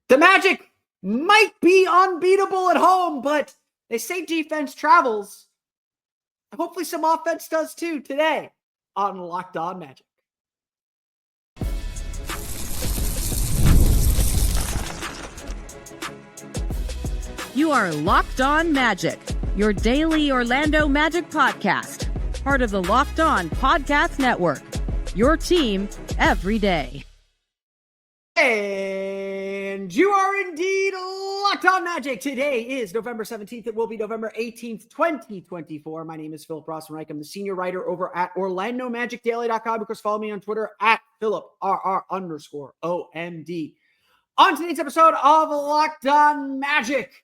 The Magic might be unbeatable at home, but they say defense travels. Hopefully some offense does too today on Locked On Magic. You are Locked On Magic, your daily Orlando Magic podcast, part of the Locked On Podcast Network, your team every day. And you are indeed Locked On Magic. Today is November 17th. It will be November 18th, 2024. My name is Philip Rossman-Reich. I'm the senior writer over at OrlandoMagicDaily.com. Of course, follow me on Twitter at PhilipRR_OMD. On today's episode of Locked On Magic,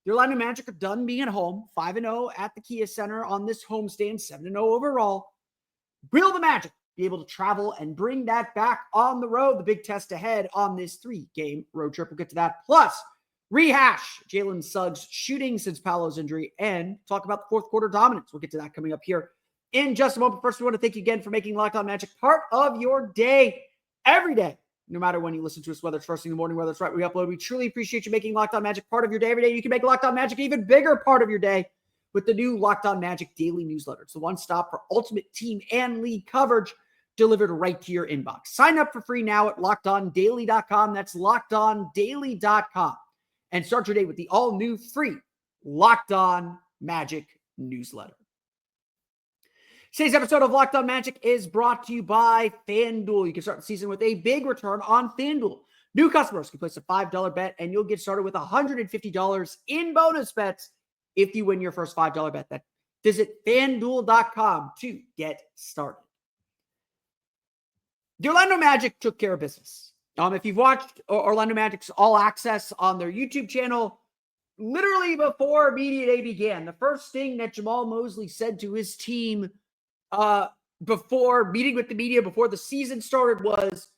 the Orlando Magic are done being at home, 5-0 at the Kia Center on this homestand, 7-0 overall. Will the Magic be able to travel and bring that back on the road? The big test ahead on this 3-game road trip. We'll get to that. Plus, rehash Jalen Suggs shooting since Paolo's injury and talk about the fourth quarter dominance. We'll get to that coming up here in just a moment. First, we want to thank you again for making Locked On Magic part of your day every day. No matter when you listen to us, whether it's first thing in the morning, whether it's right when we upload, we truly appreciate you making Locked On Magic part of your day every day. You can make Locked On Magic an even bigger part of your day with the new Locked On Magic daily newsletter. It's the one stop for ultimate team and league coverage delivered right to your inbox. Sign up for free now at LockedOnDaily.com. That's LockedOnDaily.com. And start your day with the all-new free Locked On Magic newsletter. Today's episode of Locked On Magic is brought to you by FanDuel. You can start the season with a big return on FanDuel. New customers can place a $5 bet, and you'll get started with $150 in bonus bets if you win your first $5 bet. Visit FanDuel.com to get started. The Orlando Magic took care of business. If you've watched Orlando Magic's All Access on their YouTube channel, literally before Media Day began, the first thing that Jamal Mosley said to his team before meeting with the media, before the season started, was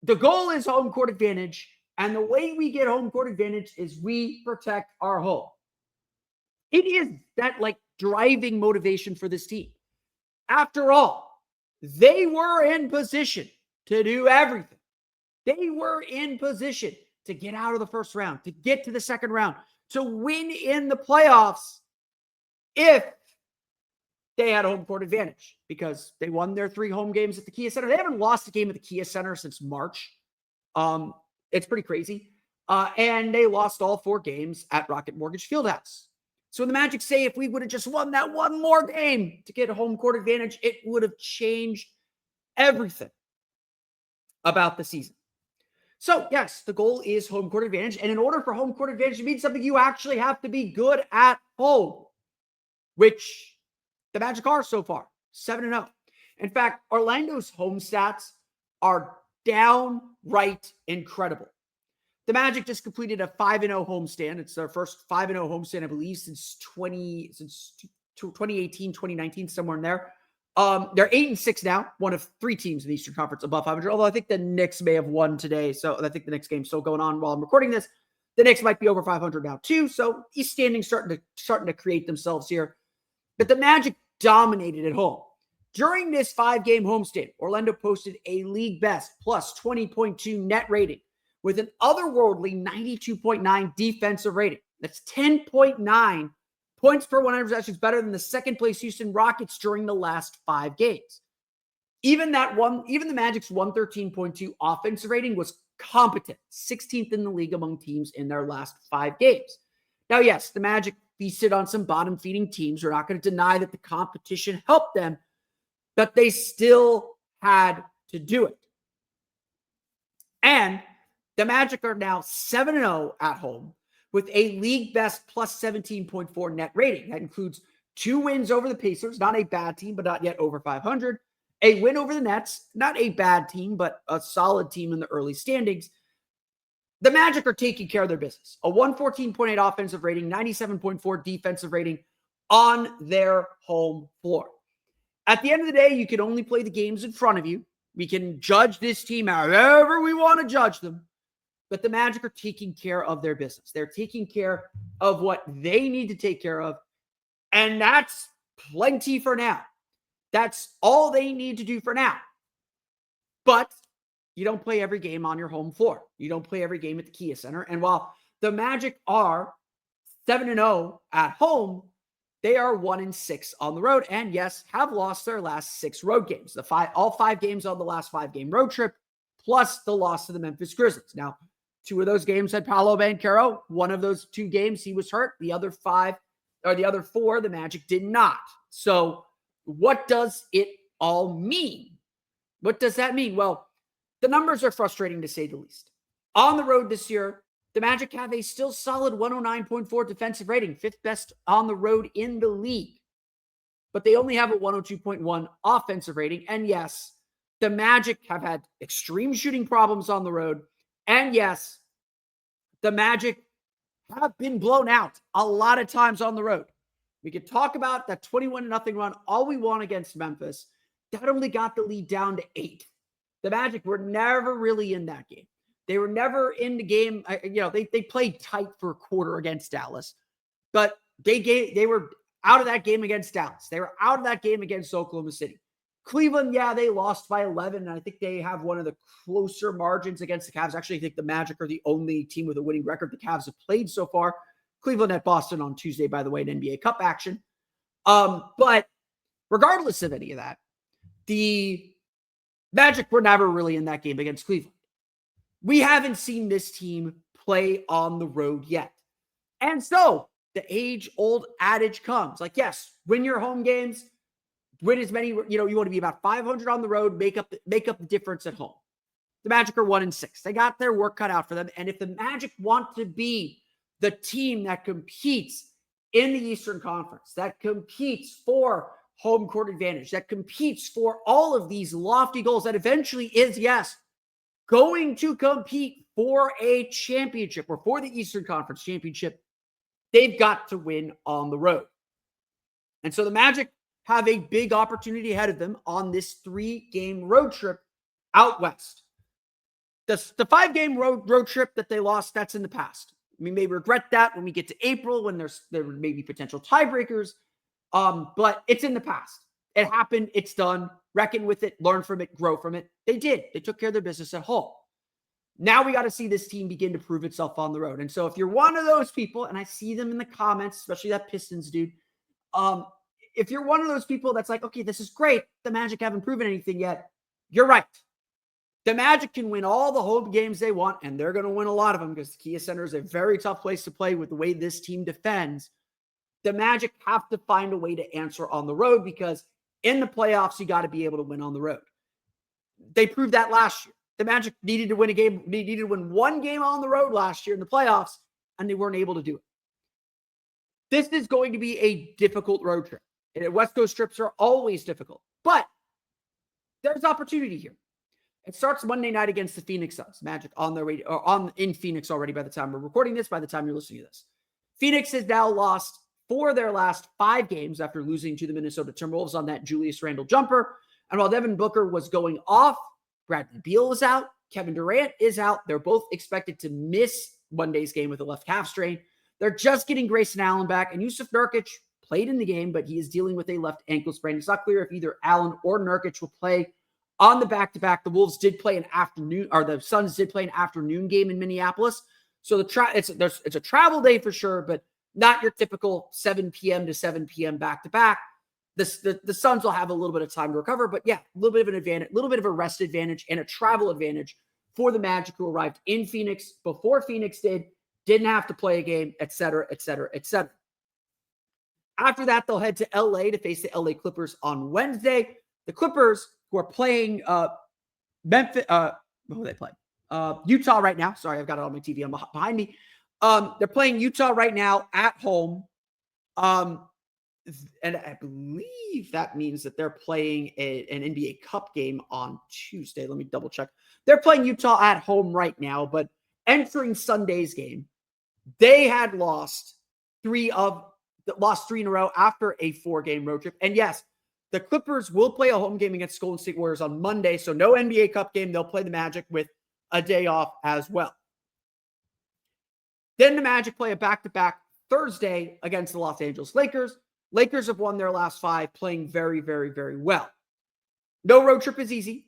the goal is home court advantage. And the way we get home court advantage is we protect our home. It is that driving motivation for this team. After all, they were in position to do everything. They were in position to get out of the first round, to get to the second round, to win in the playoffs if they had home court advantage, because they won their 3 home games at the Kia Center. They haven't lost a game at the Kia Center since March. It's pretty crazy. And they lost all 4 games at Rocket Mortgage Fieldhouse. So when the Magic say if we would have just won that one more game to get a home court advantage, it would have changed everything about the season. So yes, the goal is home court advantage. And in order for home court advantage to mean something, you actually have to be good at home, which the Magic are so far, 7-0. In fact, Orlando's home stats are downright incredible. The Magic just completed a 5-0 homestand. It's their first 5-0 homestand, I believe, since 2018, 2019, somewhere in there. They're 8-6 now, one of 3 teams in the Eastern Conference above 500, although I think the Knicks may have won today. So I think the Knicks game's still going on while I'm recording this. The Knicks might be over 500 now too. So East standings starting to create themselves here. But the Magic dominated at home. During this 5-game homestand, Orlando posted a league best plus 20.2 net rating with an otherworldly 92.9 defensive rating. That's 10.9 points per 100 possessions better than the second place Houston Rockets during the last 5 games. Even the Magic's 113.2 offensive rating was competent, 16th in the league among teams in their last 5 games. Now, yes, the Magic feasted on some bottom-feeding teams. We're not going to deny that the competition helped them, but they still had to do it. And the Magic are now 7-0 at home with a league best plus 17.4 net rating. That includes 2 wins over the Pacers, not a bad team, but not yet over 500. A win over the Nets, not a bad team, but a solid team in the early standings. The Magic are taking care of their business. A 114.8 offensive rating, 97.4 defensive rating on their home floor. At the end of the day, you can only play the games in front of you. We can judge this team however we want to judge them. But the Magic are taking care of their business. They're taking care of what they need to take care of. And that's plenty for now. That's all they need to do for now. But you don't play every game on your home floor. You don't play every game at the Kia Center. And while the Magic are 7-0 at home, they are 1-6 on the road. And yes, have lost their last 6 road games. All 5 games on the last 5-game road trip, plus the loss to the Memphis Grizzlies. Now, 2 of those games had Paolo Banchero. One of those 2 games, he was hurt. The other 4, the Magic did not. So what does it all mean? What does that mean? Well, the numbers are frustrating to say the least. On the road this year, the Magic have a still solid 109.4 defensive rating, 5th best on the road in the league. But they only have a 102.1 offensive rating. And yes, the Magic have had extreme shooting problems on the road. And yes, the Magic have been blown out a lot of times on the road. We could talk about that 21-0 run all we want against Memphis. That only got the lead down to 8. The Magic were never really in that game. They were never in the game. They played tight for a quarter against Dallas, but they were out of that game against Dallas. They were out of that game against Oklahoma City. Cleveland, they lost by 11, and I think they have one of the closer margins against the Cavs. Actually, I think the Magic are the only team with a winning record the Cavs have played so far. Cleveland at Boston on Tuesday, by the way, in NBA Cup action. But regardless of any of that, the Magic were never really in that game against Cleveland. We haven't seen this team play on the road yet. And so the age-old adage comes. Like, yes, win your home games, win as many, you want to be about 500 on the road, make up the difference at home. The Magic are 1-6. They got their work cut out for them. And if the Magic want to be the team that competes in the Eastern Conference, that competes for home court advantage, that competes for all of these lofty goals, that eventually is, yes, going to compete for a championship or for the Eastern Conference championship, they've got to win on the road. And so the Magic have a big opportunity ahead of them on this 3-game road trip out west. The 5-game road trip that they lost, that's in the past. We may regret that when we get to April, when there may be potential tiebreakers, but it's in the past. It happened. It's done. Reckon with it. Learn from it. Grow from it. They did. They took care of their business at home. Now we got to see this team begin to prove itself on the road. And so if you're one of those people, and I see them in the comments, especially that Pistons dude, if you're one of those people that's like, okay, this is great, the Magic haven't proven anything yet, you're right. The Magic can win all the home games they want, and they're going to win a lot of them because the Kia Center is a very tough place to play with the way this team defends. The Magic have to find a way to answer on the road because in the playoffs, you got to be able to win on the road. They proved that last year. The Magic needed to win needed to win 1 game on the road last year in the playoffs, and they weren't able to do it. This is going to be a difficult road trip. And West Coast trips are always difficult, but there's opportunity here. It starts Monday night against the Phoenix Suns. Magic on their way, or in Phoenix already by the time we're recording this, by the time you're listening to this. Phoenix has now lost 4 of their last 5 games after losing to the Minnesota Timberwolves on that Julius Randle jumper. And while Devin Booker was going off, Bradley Beal is out. Kevin Durant is out. They're both expected to miss Monday's game with a left calf strain. They're just getting Grayson Allen back. And Yusuf Nurkic played in the game, but he is dealing with a left ankle sprain. It's not clear if either Allen or Nurkic will play on the back-to-back. The Wolves did play the Suns did play an afternoon game in Minneapolis. So it's a travel day for sure, but not your typical 7 p.m. to 7 p.m. back-to-back. The Suns will have a little bit of time to recover, but yeah, a little bit of an advantage, a little bit of a rest advantage and a travel advantage for the Magic, who arrived in Phoenix before Phoenix didn't have to play a game, et cetera, et cetera, et cetera. After that, they'll head to LA to face the LA Clippers on Wednesday. The Clippers, who are playing Memphis, who are they playing? Utah right now. Sorry, I've got it on my TV behind me. They're playing Utah right now at home. And I believe that means that they're playing an NBA Cup game on Tuesday. Let me double check. They're playing Utah at home right now, but entering Sunday's game, they had lost 3 in a row after a 4-game road trip. And yes, the Clippers will play a home game against Golden State Warriors on Monday, so no NBA Cup game. They'll play the Magic with a day off as well. Then the Magic play a back-to-back Thursday against the Los Angeles Lakers. Lakers have won their last 5, playing very, very, very well. No road trip is easy.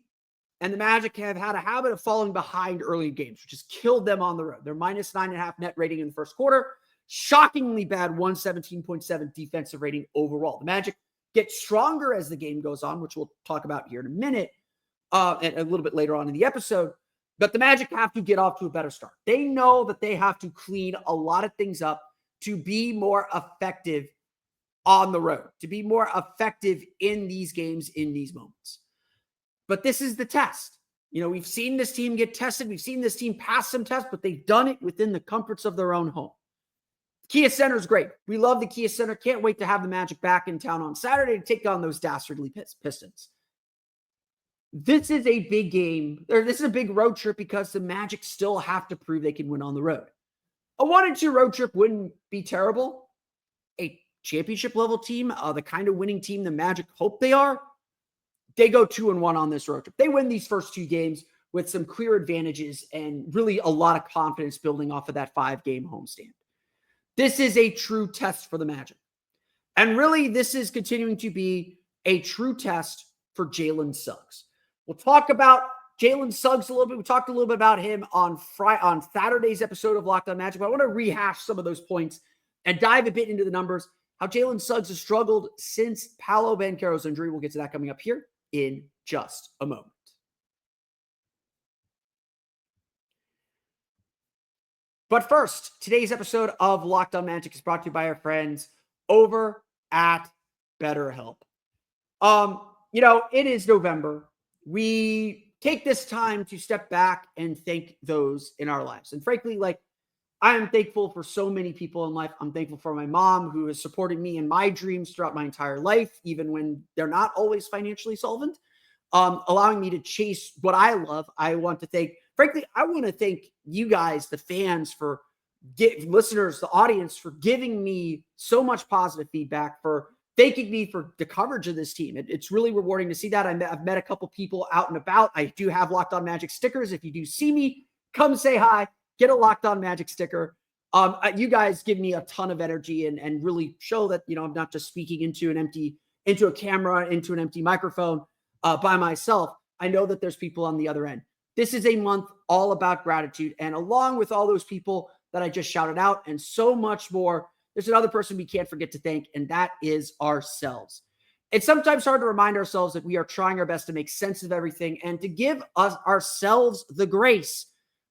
And the Magic have had a habit of falling behind early games, which has killed them on the road. They're minus 9.5 net rating in the first quarter. Shockingly bad 117.7 defensive rating overall. The Magic get stronger as the game goes on, which we'll talk about here in a minute, and a little bit later on in the episode. But the Magic have to get off to a better start. They know that they have to clean a lot of things up to be more effective on the road, to be more effective in these games, in these moments. But this is the test. We've seen this team get tested. We've seen this team pass some tests, but they've done it within the comforts of their own home. Kia Center is great. We love the Kia Center. Can't wait to have the Magic back in town on Saturday to take on those dastardly Pistons. This is a big game, or this is a big road trip because the Magic still have to prove they can win on the road. A 1-2 road trip wouldn't be terrible. A championship level team, the kind of winning team the Magic hope they are, they go 2-1 on this road trip. They win these first 2 games with some clear advantages and really a lot of confidence building off of that 5-game homestand. This is a true test for the Magic. And really, this is continuing to be a true test for Jalen Suggs. We'll talk about Jalen Suggs a little bit. We talked a little bit about him on Saturday's episode of Locked On Magic, but I want to rehash some of those points and dive a bit into the numbers, how Jalen Suggs has struggled since Paolo Banchero's injury. We'll get to that coming up here in just a moment. But first, today's episode of Locked On Magic is brought to you by our friends over at BetterHelp. It is November. We take this time to step back and thank those in our lives. And frankly, I am thankful for so many people in life. I'm thankful for my mom, who has supported me in my dreams throughout my entire life, even when they're not always financially solvent, allowing me to chase what I love. I want to thank you guys, the fans, listeners, the audience, for giving me so much positive feedback, for thanking me for the coverage of this team. It's really rewarding to see that. I've met a couple people out and about. I do have Locked On Magic stickers. If you do see me, come say hi. Get a Locked On Magic sticker. You guys give me a ton of energy and really show that, I'm not just speaking into a camera, into an empty microphone by myself. I know that there's people on the other end. This is a month all about gratitude. And along with all those people that I just shouted out and so much more, there's another person we can't forget to thank, and that is ourselves. It's sometimes hard to remind ourselves that we are trying our best to make sense of everything and to give ourselves the grace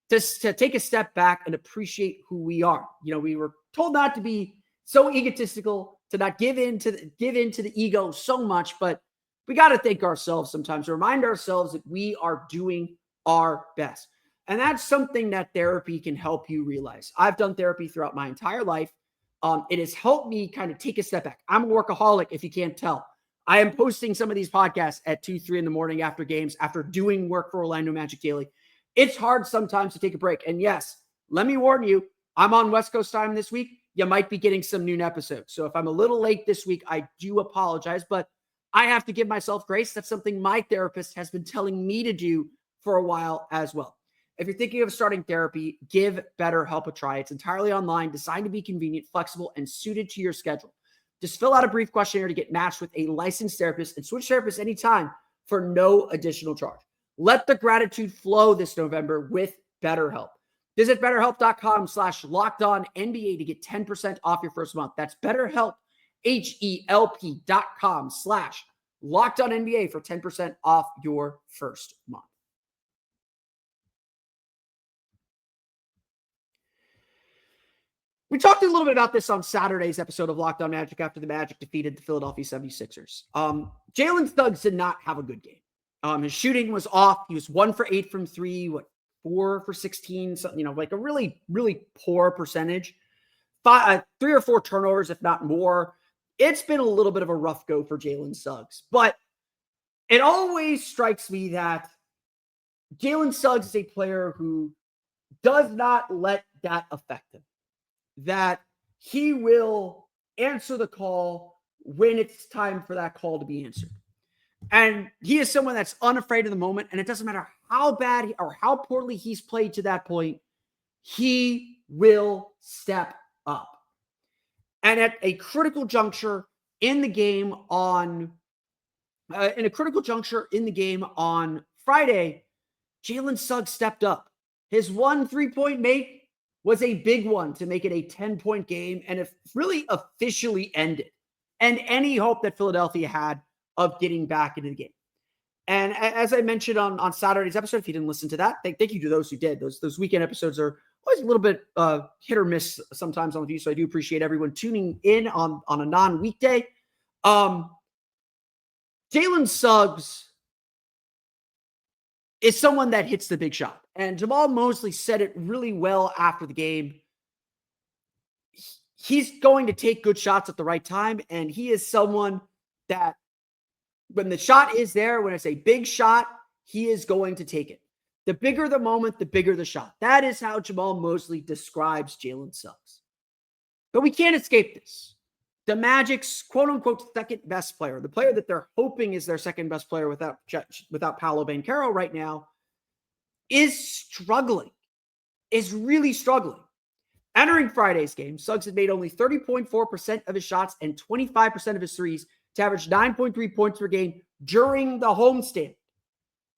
to take a step back and appreciate who we are. We were told not to be so egotistical, to not give in to the ego so much, but we got to thank ourselves sometimes, to remind ourselves that we are doing our best. And that's something that therapy can help you realize. I've done therapy throughout my entire life. It has helped me kind of take a step back. I'm a workaholic, if you can't tell. I am posting some of these podcasts at 2, 3 in the morning after games, after doing work for Orlando Magic Daily. It's hard sometimes to take a break. And yes, let me warn you, I'm on West Coast time this week. You might be getting some noon episodes. So if I'm a little late this week, I do apologize, but I have to give myself grace. That's something my therapist has been telling me to do for a while as well. If you're thinking of starting therapy, give BetterHelp a try. It's entirely online, designed to be convenient, flexible, and suited to your schedule. Just fill out a brief questionnaire to get matched with a licensed therapist and switch therapists anytime for no additional charge. Let the gratitude flow this November with BetterHelp. Visit BetterHelp.com/LockedOnNBA to get 10% off your first month. That's BetterHelp, HELP.com/LockedOnNBA for 10% off your first month. We talked a little bit about this on Saturday's episode of Locked On Magic after the Magic defeated the Philadelphia 76ers. Jalen Suggs did not have a good game. His shooting was off. He was 1 for 8 from 3, 4 for 16, something, a really, really poor percentage. 3 or 4 turnovers, if not more. It's been a little bit of a rough go for Jalen Suggs, but it always strikes me that Jalen Suggs is a player who does not let that affect him. That he will answer the call when it's time for that call to be answered. And he is someone that's unafraid of the moment, and it doesn't matter how bad or how poorly he's played to that point, he will step up. And at a critical juncture in the game on Friday, Jalen Suggs stepped up. His 1 3-point make was a big one to make it a 10-point game, and it really officially ended and any hope that Philadelphia had of getting back into the game. And as I mentioned on Saturday's episode, if you didn't listen to that, thank you to those who did. Those weekend episodes are always a little bit hit or miss sometimes on the view, so I do appreciate everyone tuning in on a non-weekday. Jalen Suggs is someone that hits the big shot. And Jamal Mosley said it really well after the game. He's going to take good shots at the right time, and he is someone that when the shot is there, when it's a big shot, he is going to take it. The bigger the moment, the bigger the shot. That is how Jamal Mosley describes Jalen Suggs. But we can't escape this. The Magic's quote-unquote second best player, the player that they're hoping is their second best player without Paolo Banchero right now, is struggling, is really struggling. Entering Friday's game, Suggs had made only 30.4% of his shots and 25% of his threes to average 9.3 points per game during the homestand.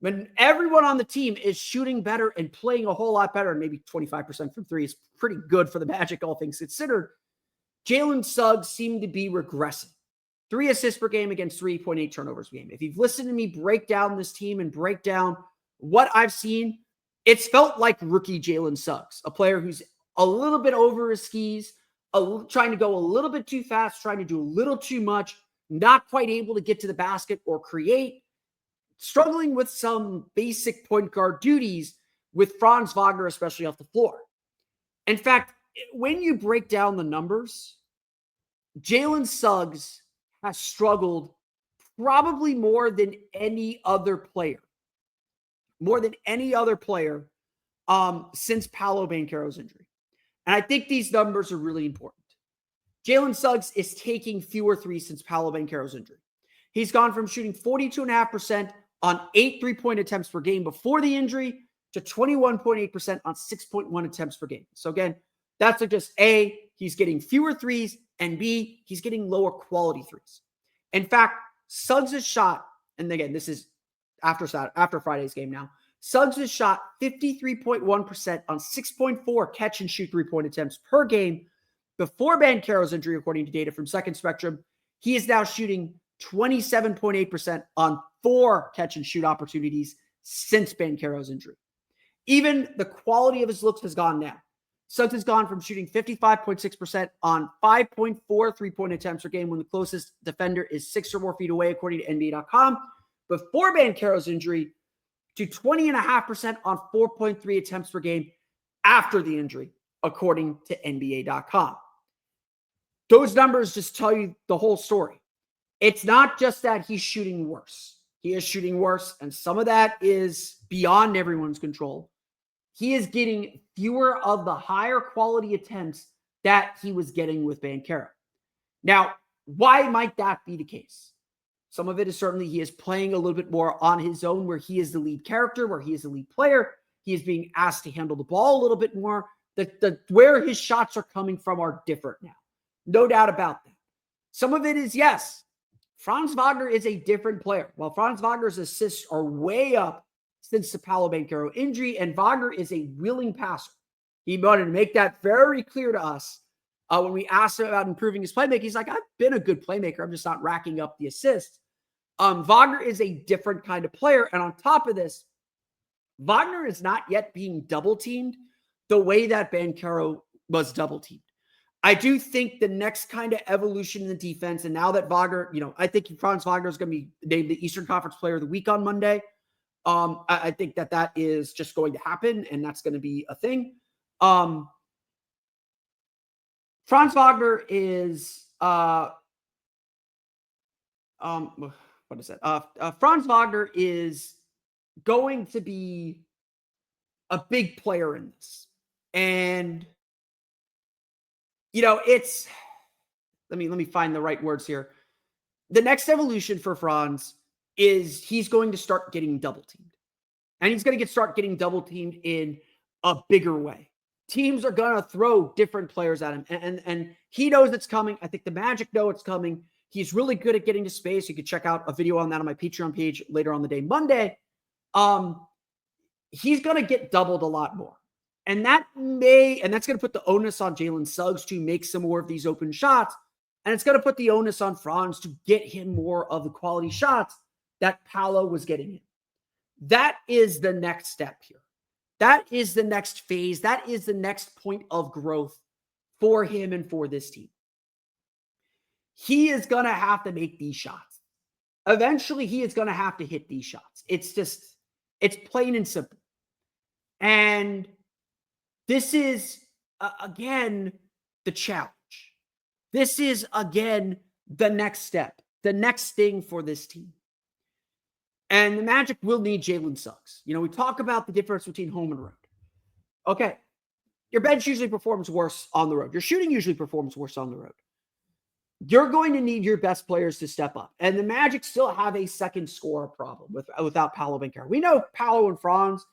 When everyone on the team is shooting better and playing a whole lot better, and maybe 25% from three is pretty good for the Magic, all things considered, Jalen Suggs seemed to be regressing. 3 assists per game against 3.8 turnovers per game. If you've listened to me break down this team and break down what I've seen, it's felt like rookie Jalen Suggs, a player who's a little bit over his skis, trying to go a little bit too fast, trying to do a little too much, not quite able to get to the basket or create, struggling with some basic point guard duties with Franz Wagner, especially off the floor. In fact, when you break down the numbers, Jalen Suggs has struggled probably more than any other player since Paolo Banchero's injury. And I think these numbers are really important. Jalen Suggs is taking fewer threes since Paolo Banchero's injury. He's gone from shooting 42.5% on 8 3-point attempts per game before the injury to 21.8% on 6.1 attempts per game. So again, that's like just A, he's getting fewer threes, and B, he's getting lower quality threes. In fact, Suggs' shot, and again, this is after Friday's game now, Suggs' shot 53.1% on 6.4 catch and shoot 3-point attempts per game before Banchero's injury, according to data from Second Spectrum. He is now shooting 27.8% on 4 catch and shoot opportunities since Banchero's injury. Even the quality of his looks has gone down. Suggs has gone from shooting 55.6% on 5.4 3-point attempts per game when the closest defender is 6 or more feet away, according to NBA.com, before Banchero's injury, to 20.5% on 4.3 attempts per game after the injury, according to NBA.com. Those numbers just tell you the whole story. It's not just that he's shooting worse. He is shooting worse, and some of that is beyond everyone's control. He is getting fewer of the higher quality attempts that he was getting with Banchero. Now, why might that be the case? Some of it is certainly he is playing a little bit more on his own, where he is the lead character, where he is the lead player. He is being asked to handle the ball a little bit more. Where his shots are coming from are different now. No doubt about that. Some of it is, yes, Franz Wagner is a different player. While Franz Wagner's assists are way up since the Paolo Banchero injury, and Wagner is a willing passer. He wanted to make that very clear to us when we asked him about improving his playmaking. He's like, I've been a good playmaker. I'm just not racking up the assists. Wagner is a different kind of player. And on top of this, Wagner is not yet being double-teamed the way that Banchero was double-teamed. I do think the next kind of evolution in the defense, and now that Wagner, I think Franz Wagner is going to be named the Eastern Conference Player of the Week on Monday. I think that is just going to happen, and that's going to be a thing. Franz Wagner is Franz Wagner is going to be a big player in this. And it's let me find the right words here. The next evolution for Franz is he's going to start getting double teamed. And he's going to start getting double teamed in a bigger way. Teams are going to throw different players at him. And he knows it's coming. I think the Magic know it's coming. He's really good at getting to space. You can check out a video on that on my Patreon page later on the day, Monday. he's going to get doubled a lot more. And that's going to put the onus on Jalen Suggs to make some more of these open shots. And it's going to put the onus on Franz to get him more of the quality shots that Paolo was getting him. That is the next step here. That is the next phase. That is the next point of growth for him and for this team. He is going to have to make these shots. Eventually, he is going to have to hit these shots. It's plain and simple. And this is, again, the challenge. This is, again, the next step, the next thing for this team. And the Magic will need Jalen Suggs. We talk about the difference between home and road. Okay, your bench usually performs worse on the road. Your shooting usually performs worse on the road. You're going to need your best players to step up. And the Magic still have a second scorer problem without Paolo Banchero. We know Paolo and Franz,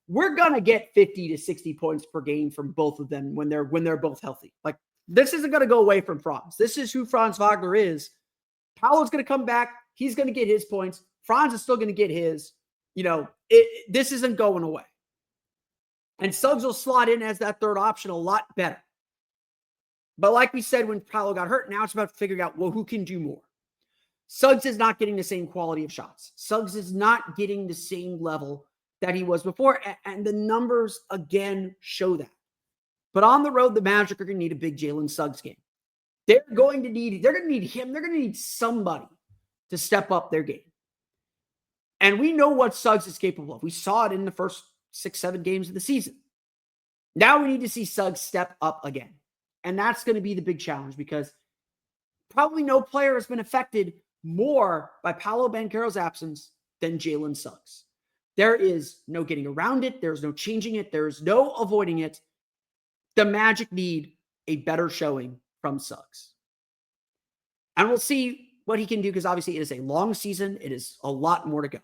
we're going to get 50 to 60 points per game from both of them when they're both healthy. Like, this isn't going to go away from Franz. This is who Franz Wagner is. Paolo's going to come back. He's going to get his points. Franz is still going to get his. This isn't going away. And Suggs will slot in as that third option a lot better. But like we said when Paolo got hurt, now it's about figuring out, well, who can do more? Suggs is not getting the same quality of shots. Suggs is not getting the same level that he was before. And the numbers, again, show that. But on the road, the Magic are going to need a big Jalen Suggs game. They're going to need him. They're going to need somebody to step up their game. And we know what Suggs is capable of. We saw it in the first 6-7 games of the season. Now we need to see Suggs step up again. And that's going to be the big challenge, because probably no player has been affected more by Paolo Banchero's absence than Jalen Suggs. There is no getting around it. There's no changing it. There's no avoiding it. The Magic need a better showing from Suggs. And we'll see what he can do, because obviously it is a long season. It is a lot more to go.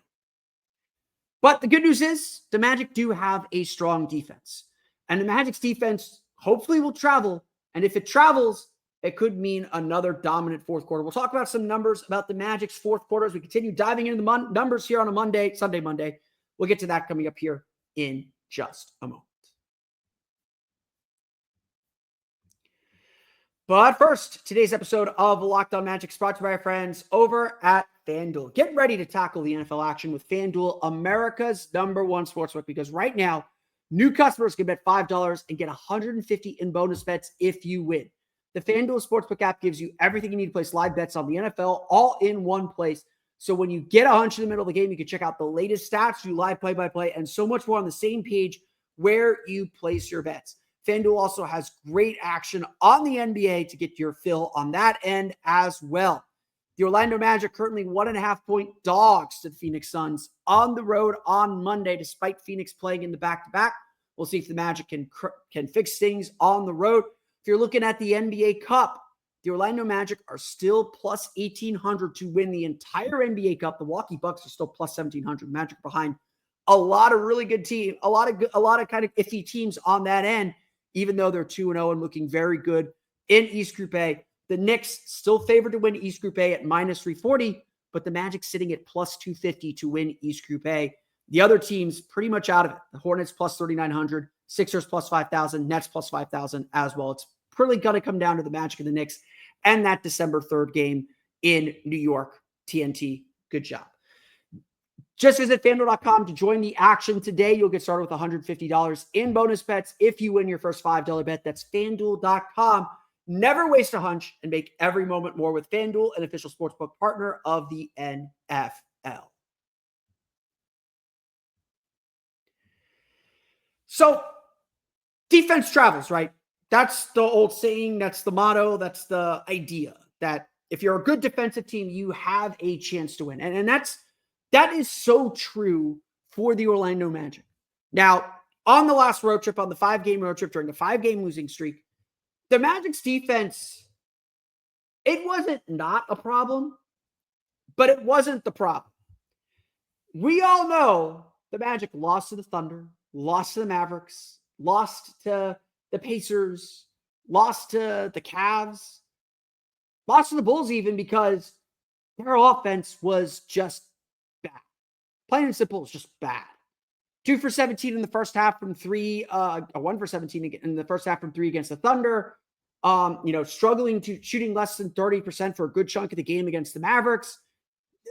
But the good news is the Magic do have a strong defense. And the Magic's defense hopefully will travel. And if it travels, it could mean another dominant fourth quarter. We'll talk about some numbers about the Magic's fourth quarter as we continue diving into the numbers here on a Sunday Monday. We'll get to that coming up here in just a moment. But first, today's episode of Locked On Magic is brought to you by our friends over at FanDuel. Get ready to tackle the NFL action with FanDuel, America's #1 sportsbook, because right now, new customers can bet $5 and get $150 in bonus bets if you win. The FanDuel Sportsbook app gives you everything you need to place live bets on the NFL all in one place. So when you get a hunch in the middle of the game, you can check out the latest stats, do live play-by-play, and so much more on the same page where you place your bets. FanDuel also has great action on the NBA to get your fill on that end as well. The Orlando Magic currently 1.5-point dogs to the Phoenix Suns on the road on Monday, despite Phoenix playing in the back-to-back. We'll see if the Magic can fix things on the road. If you're looking at the NBA Cup, the Orlando Magic are still plus 1,800 to win the entire NBA Cup. The Milwaukee Bucks are still plus 1,700. Magic behind a lot of really good teams, a lot of kind of iffy teams on that end, even though they're 2-0 and looking very good in East Group A. The Knicks still favored to win East Group A at minus 340, but the Magic sitting at plus 250 to win East Group A. The other teams pretty much out of it. The Hornets plus 3,900, Sixers plus 5,000, Nets plus 5,000 as well. It's really going to come down to the Magic and the Knicks and that December 3rd game in New York, TNT. Good job. Just visit FanDuel.com to join the action today. You'll get started with $150 in bonus bets if you win your first $5 bet. That's FanDuel.com. Never waste a hunch and make every moment more with FanDuel, an official sportsbook partner of the NFL. So, defense travels, right? That's the old saying. That's the motto. That's the idea that if you're a good defensive team, you have a chance to win. And that is so true for the Orlando Magic. Now, on the last road trip, on the 5-game road trip during the 5-game losing streak, the Magic's defense, it wasn't not a problem, but it wasn't the problem. We all know the Magic lost to the Thunder, lost to the Mavericks, lost to the Pacers, lost to the Cavs, lost to the Bulls even because their offense was just bad. Plain and simple, it's just bad. 2 for 17 in the first half from three, 1 for 17 in the first half from three against the Thunder. Struggling to shooting less than 30% for a good chunk of the game against the Mavericks.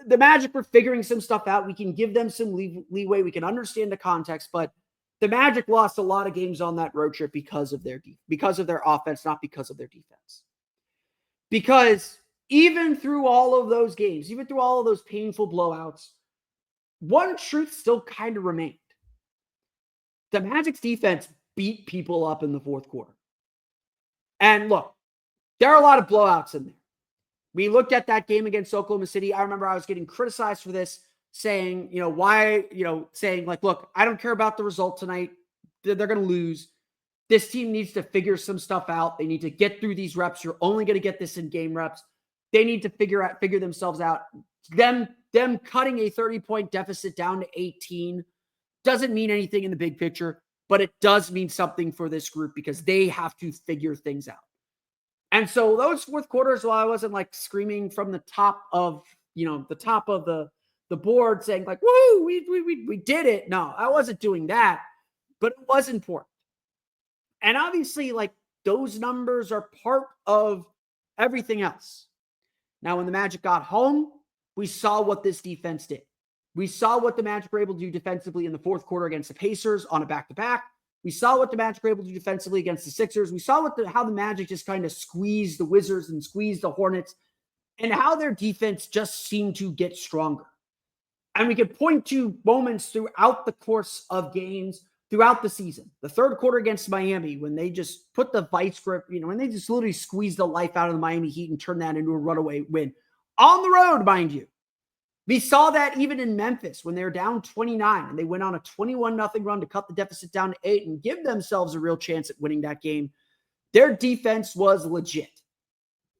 The Magic were figuring some stuff out. We can give them some leeway. We can understand the context, but the Magic lost a lot of games on that road trip because of their offense, not because of their defense. Because even through all of those games, even through all of those painful blowouts, one truth still kind of remained. The Magic's defense beat people up in the fourth quarter. And look, there are a lot of blowouts in there. We looked at that game against Oklahoma City. I remember I was getting criticized for this, saying, look, I don't care about the result tonight. They're going to lose. This team needs to figure some stuff out. They need to get through these reps. You're only going to get this in game reps. They need to figure themselves out. Them cutting a 30-point deficit down to 18 doesn't mean anything in the big picture, but it does mean something for this group because they have to figure things out. And so those fourth quarters, while I wasn't like screaming from the top of the board saying like, woo, we did it. No, I wasn't doing that, but it was important. And obviously, like, those numbers are part of everything else. Now, when the Magic got home, we saw what this defense did. We saw what the Magic were able to do defensively in the fourth quarter against the Pacers on a back-to-back. We saw what the Magic were able to do defensively against the Sixers. We saw how the Magic just kind of squeezed the Wizards and squeezed the Hornets, and how their defense just seemed to get stronger. And we could point to moments throughout the course of games throughout the season. The third quarter against Miami, when they just put the vice grip, when they just literally squeezed the life out of the Miami Heat and turned that into a runaway win. On the road, mind you. We saw that even in Memphis when they were down 29 and they went on a 21-0 run to cut the deficit down to 8 and give themselves a real chance at winning that game. Their defense was legit.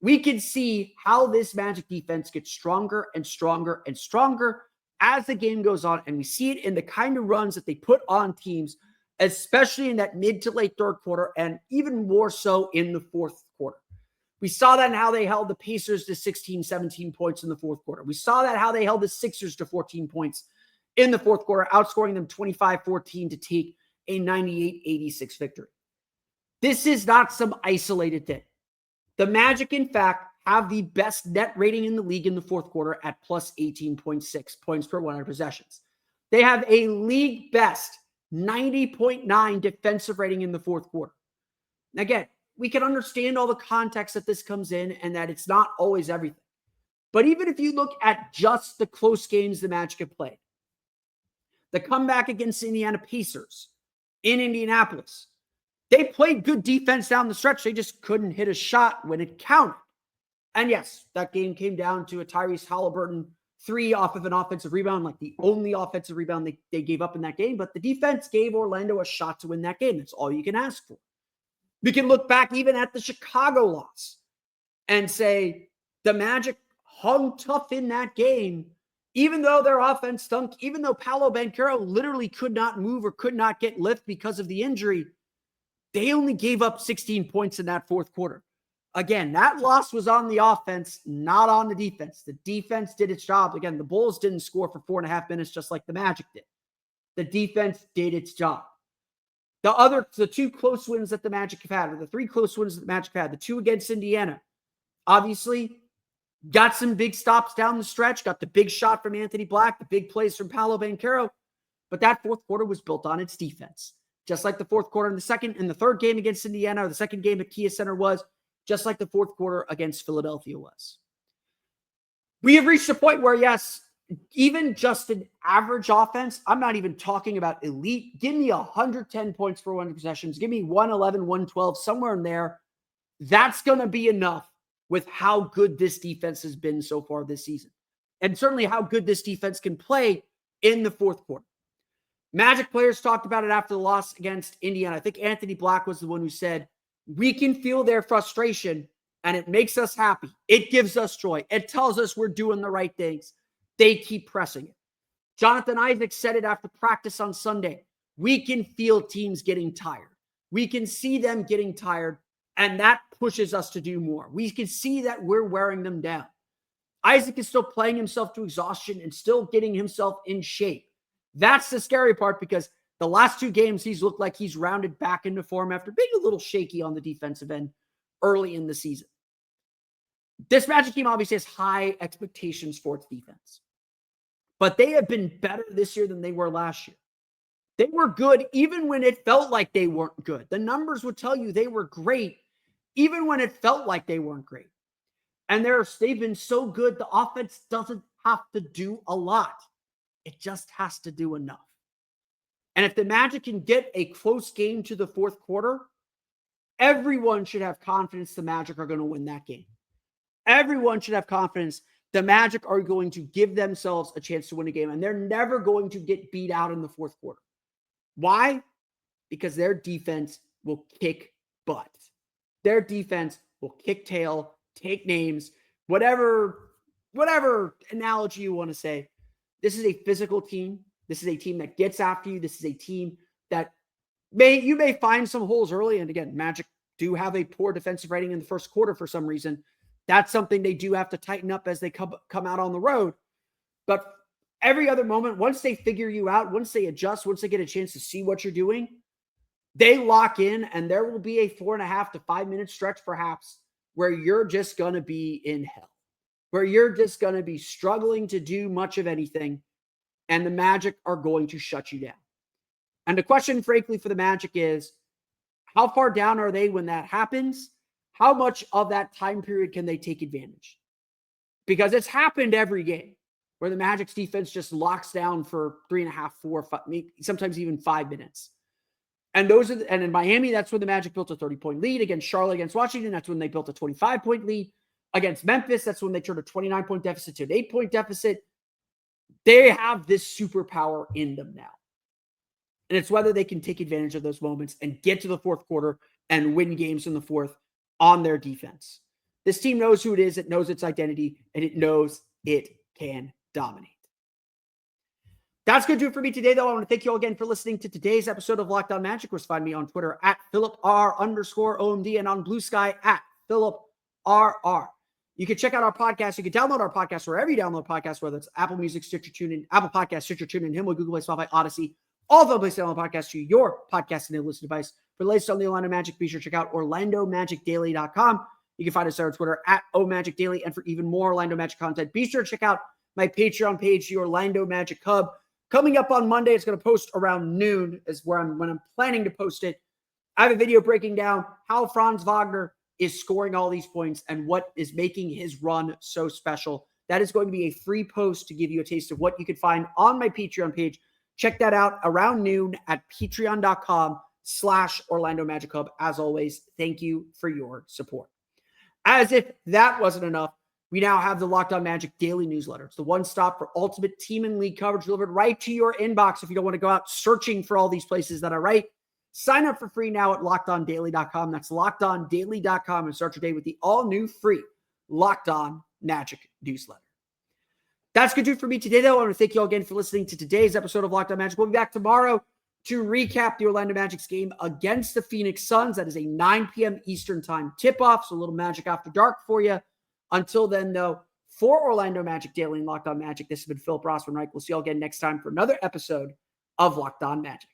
We can see how this Magic defense gets stronger and stronger and stronger as the game goes on, and we see it in the kind of runs that they put on teams, especially in that mid to late third quarter, and even more so in the fourth quarter. We saw that in how they held the Pacers to 16, 17 points in the fourth quarter. We saw that how they held the Sixers to 14 points in the fourth quarter, outscoring them 25-14 to take a 98-86 victory. This is not some isolated thing. The Magic, in fact, have the best net rating in the league in the fourth quarter at plus 18.6 points per 100 possessions. They have a league best 90.9 defensive rating in the fourth quarter. Again, we can understand all the context that this comes in and that it's not always everything. But even if you look at just the close games the Magic have played, the comeback against Indiana Pacers in Indianapolis, they played good defense down the stretch. They just couldn't hit a shot when it counted. And yes, that game came down to a Tyrese Halliburton 3 off of an offensive rebound, like the only offensive rebound they gave up in that game. But the defense gave Orlando a shot to win that game. That's all you can ask for. We can look back even at the Chicago loss and say the Magic hung tough in that game, even though their offense stunk, even though Paolo Banchero literally could not move or could not get lift because of the injury. They only gave up 16 points in that fourth quarter. Again, that loss was on the offense, not on the defense. The defense did its job. Again, the Bulls didn't score for 4.5 minutes just like the Magic did. The defense did its job. The two close wins that the Magic have had, or the 3 close wins that the Magic have had, the 2 against Indiana, obviously got some big stops down the stretch, got the big shot from Anthony Black, the big plays from Paolo Banchero, but that fourth quarter was built on its defense. Just like the fourth quarter in the third game against Indiana, or the second game at Kia Center was, just like the fourth quarter against Philadelphia was. We have reached a point where, yes, even just an average offense, I'm not even talking about elite. Give me 110 points per 100 possessions. Give me 111, 112, somewhere in there. That's going to be enough with how good this defense has been so far this season. And certainly how good this defense can play in the fourth quarter. Magic players talked about it after the loss against Indiana. I think Anthony Black was the one who said, we can feel their frustration and it makes us happy. It gives us joy. It tells us we're doing the right things. They keep pressing it. Jonathan Isaac said it after practice on Sunday. We can feel teams getting tired. We can see them getting tired, and that pushes us to do more. We can see that we're wearing them down. Isaac is still playing himself to exhaustion and still getting himself in shape. That's the scary part, because the last 2 games, he's looked like he's rounded back into form after being a little shaky on the defensive end early in the season. This Magic team obviously has high expectations for its defense, but they have been better this year than they were last year. They were good even when it felt like they weren't good. The numbers would tell you they were great even when it felt like they weren't great. And they've been so good, the offense doesn't have to do a lot. It just has to do enough. And if the Magic can get a close game to the fourth quarter, everyone should have confidence the Magic are going to win that game. Everyone should have confidence the Magic are going to give themselves a chance to win a game, and they're never going to get beat out in the fourth quarter. Why? Because their defense will kick butt. Their defense will kick tail, take names, whatever analogy you want to say. This is a physical team. This is a team that gets after you. This is a team that you may find some holes early. And again, Magic do have a poor defensive rating in the first quarter for some reason. That's something they do have to tighten up as they come out on the road. But every other moment, once they figure you out, once they adjust, once they get a chance to see what you're doing, they lock in, and there will be a 4.5 to 5 minute stretch perhaps where you're just going to be in hell, where you're just going to be struggling to do much of anything, and the Magic are going to shut you down. And the question, frankly, for the Magic is, how far down are they when that happens? How much of that time period can they take advantage? Because it's happened every game where the Magic's defense just locks down for 3.5, 4, 5, sometimes even 5 minutes. And and in Miami, that's when the Magic built a 30-point lead. Against Charlotte, against Washington, that's when they built a 25-point lead. Against Memphis, that's when they turned a 29-point deficit to an 8-point deficit. They have this superpower in them now. And it's whether they can take advantage of those moments and get to the fourth quarter and win games in the fourth on their defense. This team knows who it is, it knows its identity, and it knows it can dominate. That's going to do it for me today, though. I want to thank you all again for listening to today's episode of Locked On Magic. Of course, find me on Twitter at @PhilipR_OMD and on Blue Sky at PhilipRR. You can check out our podcast. You can download our podcast wherever you download podcasts, whether it's Apple Music, Stitcher, TuneIn, Apple Podcasts, Stitcher, TuneIn, Himalaya, Google Play, Spotify, Odyssey, all the places to download podcasts to your podcast-enabled listening device. For the latest on the Orlando Magic, be sure to check out OrlandoMagicDaily.com. You can find us on Twitter at OMagicDaily. And for even more Orlando Magic content, be sure to check out my Patreon page, the Orlando Magic Hub. Coming up on Monday, it's going to post around noon is when I'm planning to post it. I have a video breaking down how Franz Wagner is scoring all these points and what is making his run so special. That is going to be a free post to give you a taste of what you can find on my Patreon page. Check that out around noon at patreon.com/Orlando Magic Hub. As always, thank you for your support. As if that wasn't enough, we now have the Locked On Magic daily newsletter. It's the one stop for ultimate team and league coverage delivered right to your inbox. If you don't want to go out searching for all these places that I write, sign up for free now at LockedOnDaily.com. That's LockedOnDaily.com and start your day with the all-new free Locked On Magic newsletter. That's going to do it for me today, though. I want to thank you all again for listening to today's episode of Locked On Magic. We'll be back tomorrow to recap the Orlando Magic's game against the Phoenix Suns. That is a 9 p.m. Eastern time tip-off, so a little Magic After Dark for you. Until then, though, for Orlando Magic Daily and Locked On Magic, this has been Philip Rossman-Reich. We'll see you all again next time for another episode of Locked On Magic.